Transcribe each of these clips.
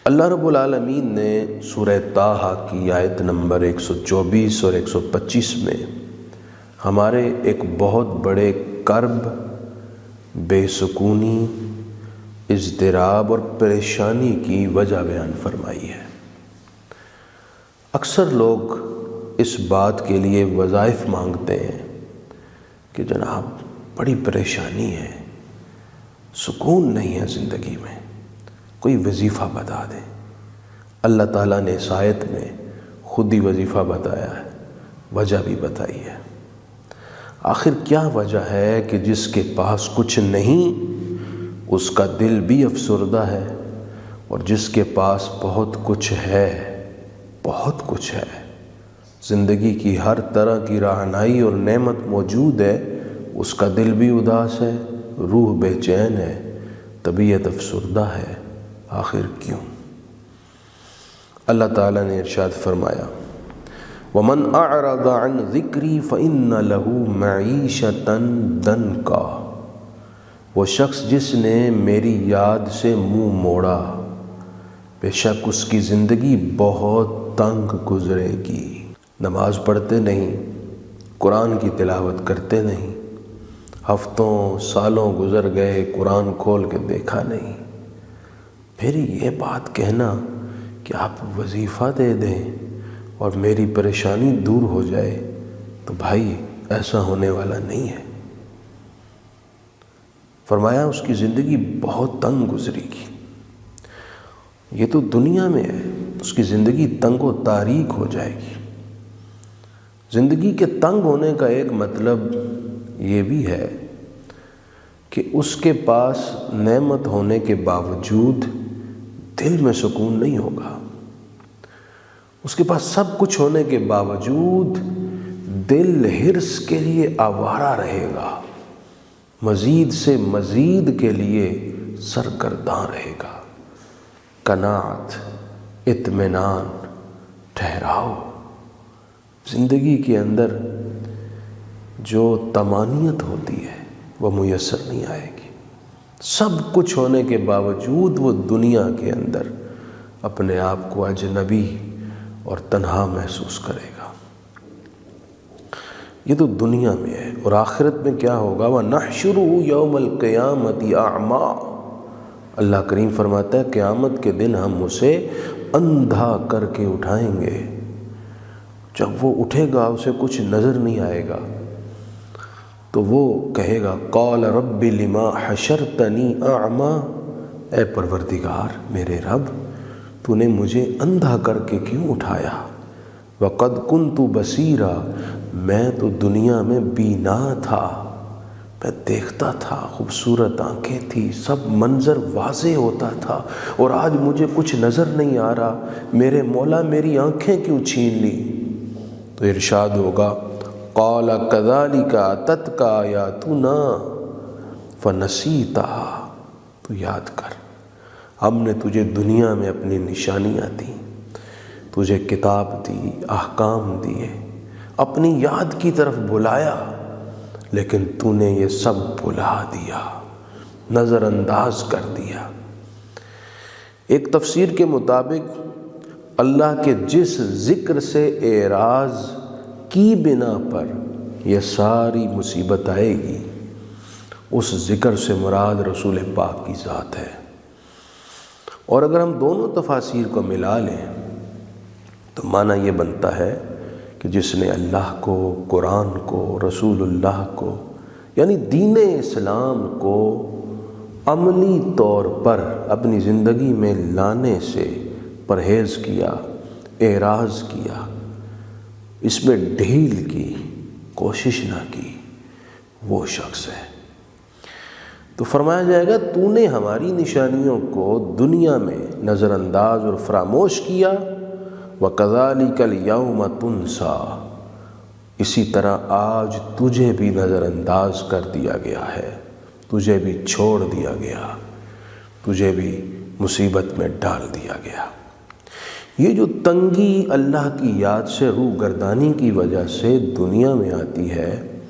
اللہ رب العالمین نے سورہ طٰہٰ کی آیت نمبر 124 اور 125 میں ہمارے ایک بہت بڑے کرب، بے سکونی، اضطراب اور پریشانی کی وجہ بیان فرمائی ہے۔ اکثر لوگ اس بات کے لیے وظائف مانگتے ہیں کہ جناب بڑی پریشانی ہے، سکون نہیں ہے زندگی میں، کوئی وظیفہ بتا دیں۔ اللہ تعالیٰ نے اس آیت میں خود ہی وظیفہ بتایا ہے، وجہ بھی بتائی ہے۔ آخر کیا وجہ ہے کہ جس کے پاس کچھ نہیں اس کا دل بھی افسردہ ہے، اور جس کے پاس بہت کچھ ہے، بہت کچھ ہے، زندگی کی ہر طرح کی رہنمائی اور نعمت موجود ہے، اس کا دل بھی اداس ہے، روح بے چین ہے، طبیعت افسردہ ہے۔ آخر کیوں؟ اللہ تعالیٰ نے ارشاد فرمایا، وَمَنْ أَعْرَضَ عَنْ ذِكْرِي فَإِنَّ لَهُ مَعِيشَةً ضَنْكًا، وہ شخص جس نے میری یاد سے منہ موڑا، بے شک اس کی زندگی بہت تنگ گزرے گی۔ نماز پڑھتے نہیں، قرآن کی تلاوت کرتے نہیں، ہفتوں سالوں گزر گئے، قرآن کھول کے دیکھا نہیں، پھر یہ بات کہنا کہ آپ وظیفہ دے دیں اور میری پریشانی دور ہو جائے، تو بھائی ایسا ہونے والا نہیں ہے۔ فرمایا اس کی زندگی بہت تنگ گزرے گی۔ یہ تو دنیا میں ہے، اس کی زندگی تنگ و تاریک ہو جائے گی۔ زندگی کے تنگ ہونے کا ایک مطلب یہ بھی ہے کہ اس کے پاس نعمت ہونے کے باوجود دل میں سکون نہیں ہوگا، اس کے پاس سب کچھ ہونے کے باوجود دل حرص کے لیے آوارہ رہے گا، مزید سے مزید کے لیے سرگرداں رہے گا۔ قناعت، اطمینان، ٹھہراؤ، زندگی کے اندر جو طمانینت ہوتی ہے وہ میسر نہیں آئے گی۔ سب کچھ ہونے کے باوجود وہ دنیا کے اندر اپنے آپ کو اجنبی اور تنہا محسوس کرے گا۔ یہ تو دنیا میں ہے، اور آخرت میں کیا ہوگا؟ وَنَحْشُرُهُ يَوْمَ الْقِيَامَةِ أَعْمَىٰ، اللہ کریم فرماتا ہے قیامت کے دن ہم اسے اندھا کر کے اٹھائیں گے۔ جب وہ اٹھے گا اسے کچھ نظر نہیں آئے گا، تو وہ کہے گا قال رب لما حشرتنی اعمیٰ، اے پروردگار میرے رب، تو نے مجھے اندھا کر کے کیوں اٹھایا؟ وقد كنت بصیرا، میں تو دنیا میں بینا تھا، میں دیکھتا تھا، خوبصورت آنکھیں تھی، سب منظر واضح ہوتا تھا، اور آج مجھے کچھ نظر نہیں آ رہا، میرے مولا میری آنکھیں کیوں چھین لی؟ تو ارشاد ہوگا قال كذلك اتتك آیاتنا فنسیتها، تو یاد کر، ہم نے تجھے دنیا میں اپنی نشانیاں دیں، تجھے کتاب دی، احکام دیے، اپنی یاد کی طرف بلایا، لیکن تو نے یہ سب بھلا دیا، نظر انداز کر دیا۔ ایک تفسیر کے مطابق اللہ کے جس ذکر سے اعراض کی بنا پر یہ ساری مصیبت آئے گی، اس ذکر سے مراد رسول پاک کی ذات ہے۔ اور اگر ہم دونوں تفاسیر کو ملا لیں تو معنی یہ بنتا ہے کہ جس نے اللہ کو، قرآن کو، رسول اللہ کو، یعنی دین اسلام کو عملی طور پر اپنی زندگی میں لانے سے پرہیز کیا، اعراض کیا، اس میں ڈھیل کی، کوشش نہ کی، وہ شخص ہے۔ تو فرمایا جائے گا تو نے ہماری نشانیوں کو دنیا میں نظر انداز اور فراموش کیا، وَكَذَلِكَ الْيَوْمَ تُنْسَىٰ، اسی طرح آج تجھے بھی نظر انداز کر دیا گیا ہے، تجھے بھی چھوڑ دیا گیا، تجھے بھی مصیبت میں ڈال دیا گیا۔ یہ جو تنگی اللہ کی یاد سے روح گردانی کی وجہ سے دنیا میں آتی ہے،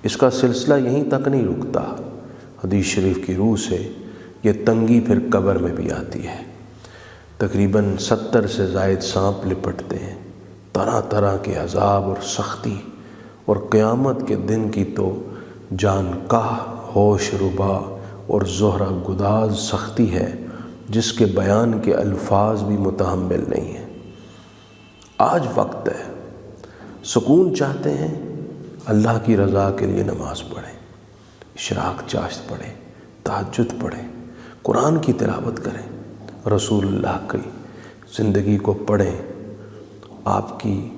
اس کا سلسلہ یہیں تک نہیں رکتا۔ حدیث شریف کی روح سے یہ تنگی پھر قبر میں بھی آتی ہے۔ تقریباً 70 سے زائد سانپ لپٹتے ہیں، طرح طرح کے عذاب اور سختی، اور قیامت کے دن کی تو جان کاہ، ہوش ربا اور زہرہ گداز سختی ہے جس کے بیان کے الفاظ بھی متحمل نہیں ہیں۔ آج وقت ہے، سکون چاہتے ہیں، اللہ کی رضا کے لیے نماز پڑھیں، اشراق چاشت پڑھیں، تہجد پڑھیں، قرآن کی تلاوت کریں، رسول اللہ کی زندگی کو پڑھیں، آپ کی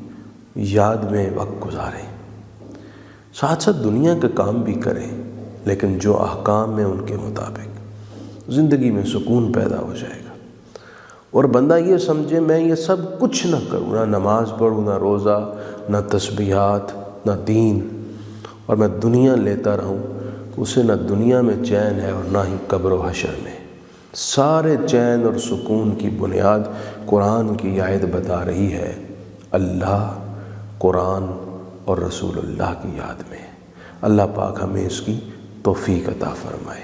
یاد میں وقت گزاریں، ساتھ ساتھ دنیا کے کام بھی کریں، لیکن جو احکام ہیں ان کے مطابق، زندگی میں سکون پیدا ہو جائے گا۔ اور بندہ یہ سمجھے میں یہ سب کچھ نہ کروں، نہ نماز پڑھوں، نہ روزہ، نہ تسبیحات، نہ دین، اور میں دنیا لیتا رہوں، تو اسے نہ دنیا میں چین ہے اور نہ ہی قبر و حشر میں۔ سارے چین اور سکون کی بنیاد قرآن کی آیت بتا رہی ہے، اللہ، قرآن اور رسول اللہ کی یاد میں۔ اللہ پاک ہمیں اس کی توفیق عطا فرمائے۔